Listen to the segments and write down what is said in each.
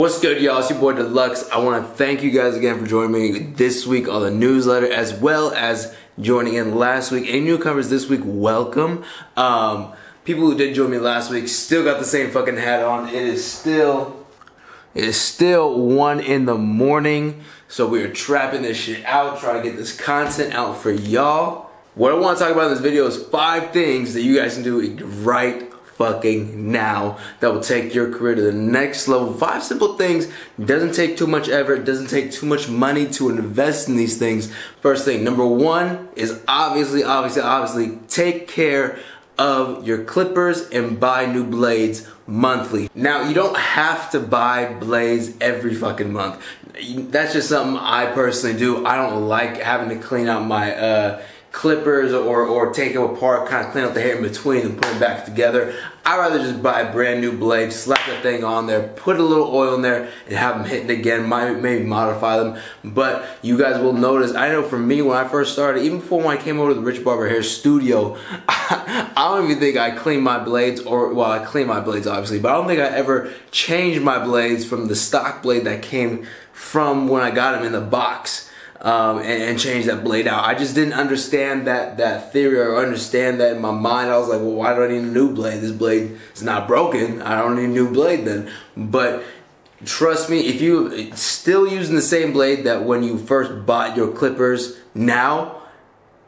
What's good, y'all? It's your boy Deluxe. I want to thank you guys again for joining me this week on the newsletter, as well as joining in last week. Any newcomers this week, welcome. People who did join me last week still got the same fucking hat on. It is still 1 in the morning, so we are trapping this shit out, trying to get this content out for y'all. What I want to talk about in this video is 5 things that you guys can do right fucking now that will take your career to the next level. 5 simple things. Doesn't take too much effort, doesn't take too much money to invest in these things. First thing, number 1 is obviously take care of your clippers and buy new blades monthly. Now, you don't have to buy blades every fucking month. That's just something I personally do. I don't like having to clean out my clippers or take them apart, kind of clean up the hair in between and put them back together. I'd rather just buy a brand new blade, slap the thing on there, put a little oil in there, and have them hitting again, maybe modify them. But you guys will notice, I know for me, when I first started, even before when I came over to the Rich Barber Hair Studio, I don't even think I cleaned my blades, well, I clean my blades obviously, but I don't think I ever changed my blades from the stock blade that came from when I got them in the box. And change that blade out. I just didn't understand that theory, or understand that in my mind. I was like, well, why do I need a new blade? This blade is not broken. I don't need a new blade then. But trust me, if you're still using the same blade that when you first bought your clippers, now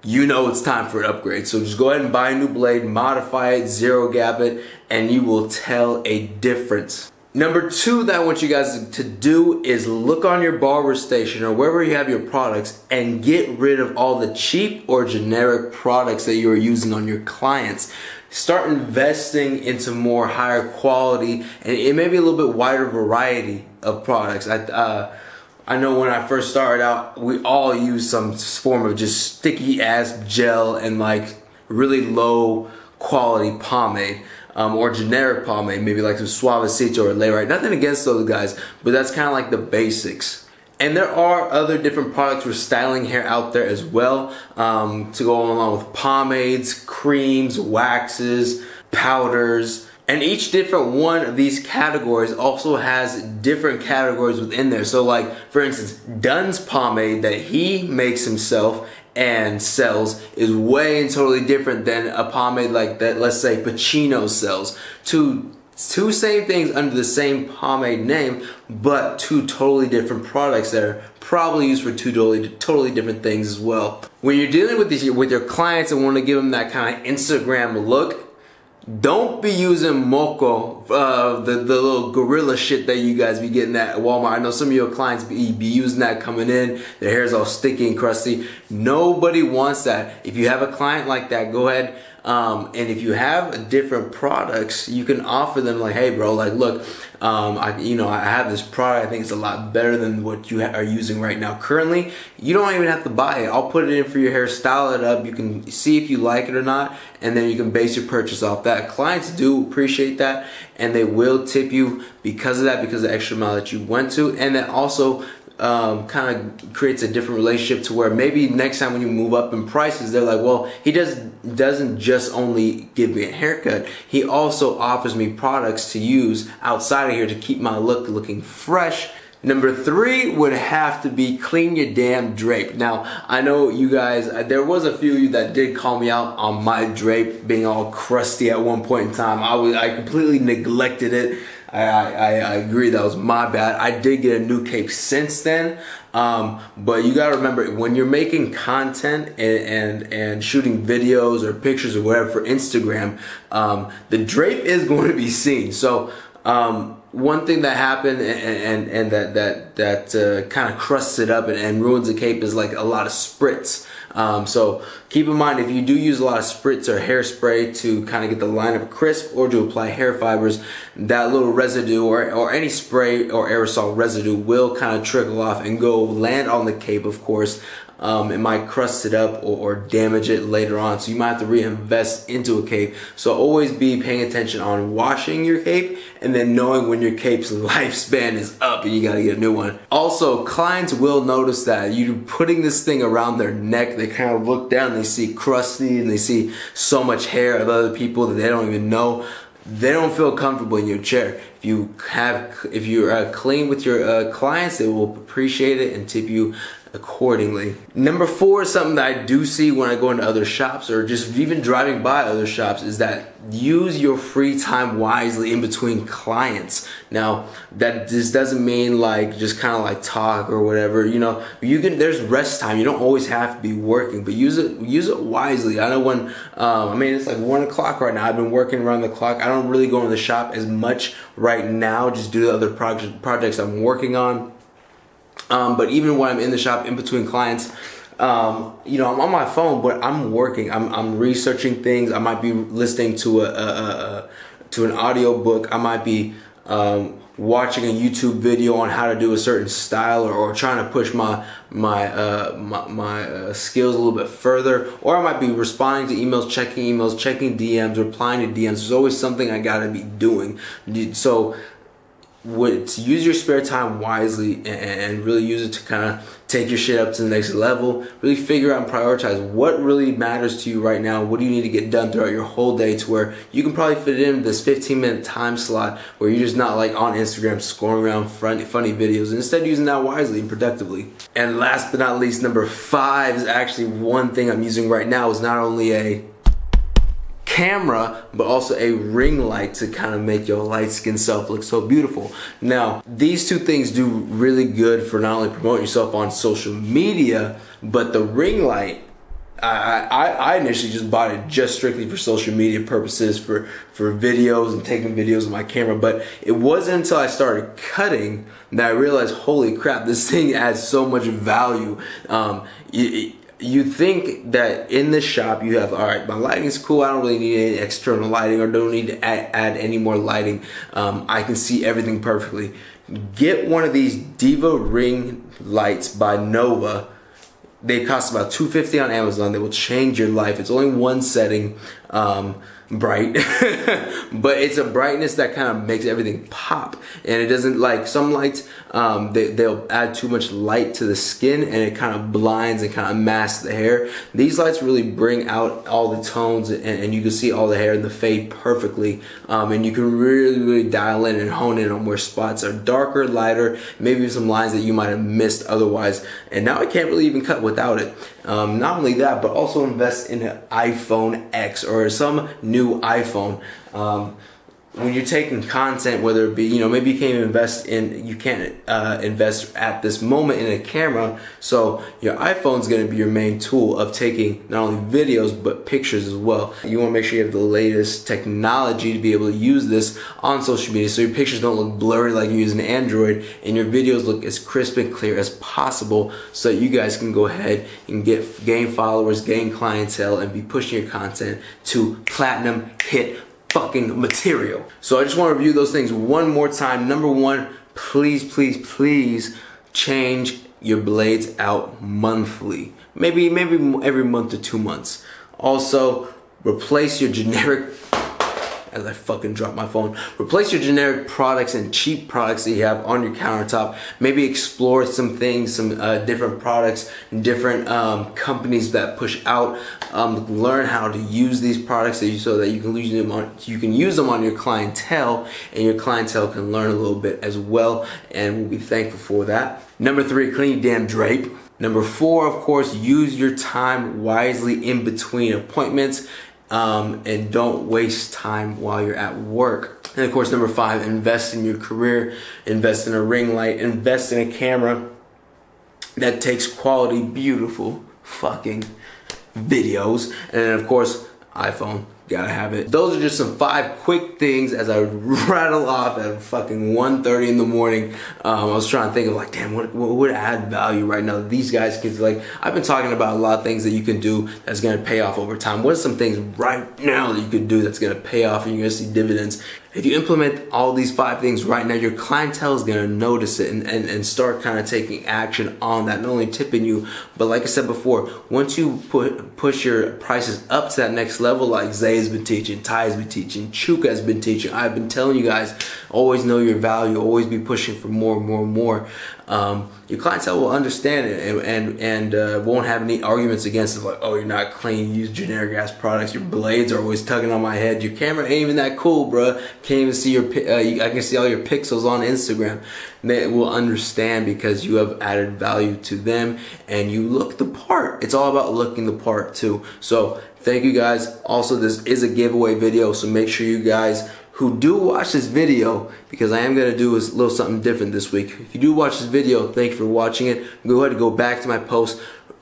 you know it's time for an upgrade. So just go ahead and buy a new blade, modify it, zero gap it, and you will tell a difference. Number 2 that I want you guys to do is look on your barber station or wherever you have your products and get rid of all the cheap or generic products that you are using on your clients. Start investing into more higher quality and it may be a little bit wider variety of products. I know when I first started out, we all used some form of just sticky ass gel and like really low quality pomade. Or generic pomade, maybe like some Suavecito or Layrite. Nothing against those guys, but that's kind of like the basics. And there are other different products for styling hair out there as well, to go along with pomades, creams, waxes, powders. And each different one of these categories also has different categories within there. So like, for instance, Dunn's pomade that he makes himself and sells is way and totally different than a pomade like that, let's say Pacino sells. Two same things under the same pomade name, but 2 totally different products that are probably used for 2 totally different things as well. When you're dealing with your clients and want to give them that kind of Instagram look, don't be using Moco, the little gorilla shit that you guys be getting at Walmart. I know some of your clients be using that coming in. Their hair's all sticky and crusty. Nobody wants that. If you have a client like that, go ahead. And if you have different products, you can offer them like, hey bro, like look, I have this product. I think it's a lot better than what you are using right now currently. You don't even have to buy it. I'll put it in for your hair, style it up. You can see if you like it or not, and then you can base your purchase off that. Clients do appreciate that, and they will tip you because of that, because of the extra mile that you went to, and then also kind of creates a different relationship to where maybe next time when you move up in prices, they're like, well, he doesn't just only give me a haircut, he also offers me products to use outside of here to keep my look looking fresh. Number 3 would have to be clean your damn drape. Now, I know you guys, there was a few of you that did call me out on my drape being all crusty at one point in time. I completely neglected it. I agree, that was my bad. I did get a new cape since then, but you gotta remember, when you're making content and shooting videos or pictures or whatever for Instagram, the drape is going to be seen. So one thing that happened and that kind of crusts it up and ruins the cape is like a lot of spritz. So keep in mind, if you do use a lot of spritz or hairspray to kind of get the line up crisp or to apply hair fibers, that little residue or any spray or aerosol residue will kind of trickle off and go land on the cape, of course. It might crust it up or damage it later on, so you might have to reinvest into a cape. So always be paying attention on washing your cape and then knowing when your cape's lifespan is up and you gotta get a new one. Also, clients will notice that you're putting this thing around their neck. They kind of look down, they see crusty and they see so much hair of other people that they don't even know. they don't feel comfortable in your chair. If you're clean with your clients, they will appreciate it and tip you accordingly. Number 4 is something that I do see when I go into other shops or just even driving by other shops, is that use your free time wisely in between clients. Now, this doesn't mean like just kind of like talk or whatever. You know, there's rest time. You don't always have to be working, but use it wisely. I know when I mean, it's like 1 o'clock right now. I've been working around the clock. I don't really go into the shop as much right now, just due to other projects I'm working on. But even when I'm in the shop in between clients, you know, I'm on my phone, but I'm working. I'm researching things. I might be listening to an audio book. I might be watching a YouTube video on how to do a certain style, or trying to push my skills a little bit further. Or I might be responding to emails, checking DMs, replying to DMs. There's always something I gotta be doing. So use your spare time wisely and really use it to kind of take your shit up to the next level. Really figure out and prioritize what really matters to you right now. What do you need to get done throughout your whole day, to where you can probably fit in this 15-minute time slot where you're just not like on Instagram scrolling around funny videos, and instead using that wisely and productively. And last but not least, number 5 is actually one thing I'm using right now. Is not only a camera, but also a ring light to kind of make your light skin self look so beautiful. Now, these 2 things do really good for not only promoting yourself on social media, but the ring light, I initially just bought it just strictly for social media purposes, for videos and taking videos with my camera. But it wasn't until I started cutting that I realized, holy crap, this thing adds so much value. You think that in the shop you have, all right, my lighting is cool, I don't really need any external lighting, or don't need to add any more lighting, I can see everything perfectly. Get one of these Diva ring lights by Nova. They cost about $2.50 on Amazon. They will change your life. It's only one setting, bright, but it's a brightness that kind of makes everything pop, and it doesn't, like some lights, they'll add too much light to the skin and it kind of blinds and kind of masks the hair. These lights really bring out all the tones, and you can see all the hair in the fade perfectly, and you can really dial in and hone in on where spots are darker, lighter, maybe some lines that you might have missed otherwise. And now I can't really even cut without it. Not only that, but also invest in an iPhone X or some new iPhone. When you're taking content, whether it be, you know, maybe you can't invest at this moment in a camera, so your iPhone's going to be your main tool of taking not only videos but pictures as well. You want to make sure you have the latest technology to be able to use this on social media, so your pictures don't look blurry like you're using Android, and your videos look as crisp and clear as possible, so that you guys can go ahead and gain followers, gain clientele, and be pushing your content to platinum hit fucking material. So I just want to review those things one more time. Number 1, please change your blades out monthly. Maybe every month to 2 months. Also, replace your generic, as I fucking dropped my phone, replace your generic products and cheap products that you have on your countertop. Maybe explore some things, some different products, different companies that push out. Learn how to use these products so that you can use them on your clientele, and your clientele can learn a little bit as well, and we'll be thankful for that. Number 3, clean your damn drape. Number 4, of course, use your time wisely in between appointments. And don't waste time while you're at work. And of course, number 5, invest in your career, invest in a ring light, invest in a camera that takes quality, beautiful fucking videos. And then of course, iPhone, gotta have it. Those are just some 5 quick things as I rattle off at fucking 1:30 in the morning. I was trying to think of like, damn, what would add value right now? These guys, cause like, I've been talking about a lot of things that you can do that's gonna pay off over time. What are some things right now that you could do that's gonna pay off and you're gonna see dividends? If you implement all these 5 things right now, your clientele is gonna notice it and start kind of taking action on that. Not only tipping you, but like I said before, once you push your prices up to that next level, like Zay has been teaching, Ty has been teaching, Chuka has been teaching, I've been telling you guys always know your value, always be pushing for more and more and more, your clientele will understand it and won't have any arguments against it, like, oh, you're not clean, you use generic ass products, your blades are always tugging on my head, your camera ain't even that cool, bruh. Can't even see your I can see all your pixels on Instagram. They will understand because you have added value to them and you look the part. It's all about looking the part too. So thank you guys. Also, this is a giveaway video, so make sure you guys who do watch this video, because I am going to do a little something different this week. If you do watch this video, thank you for watching it. Go ahead and go back to my post.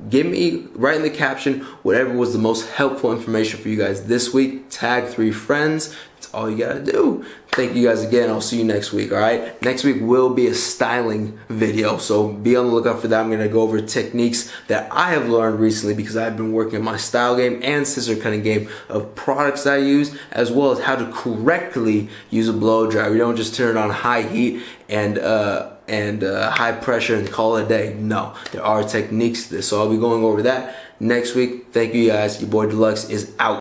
Give me, write in the caption, whatever was the most helpful information for you guys this week. Tag 3 friends. That's all you got to do. Thank you guys again. I'll see you next week, alright? Next week will be a styling video, so be on the lookout for that. I'm going to go over techniques that I have learned recently because I've been working on my style game and scissor cutting game of products that I use, as well as how to correctly use a blow dryer. You don't just turn it on high heat and high pressure and call it a day. No, there are techniques to this, so I'll be going over that next week. Thank you guys. Your boy Deluxe is out.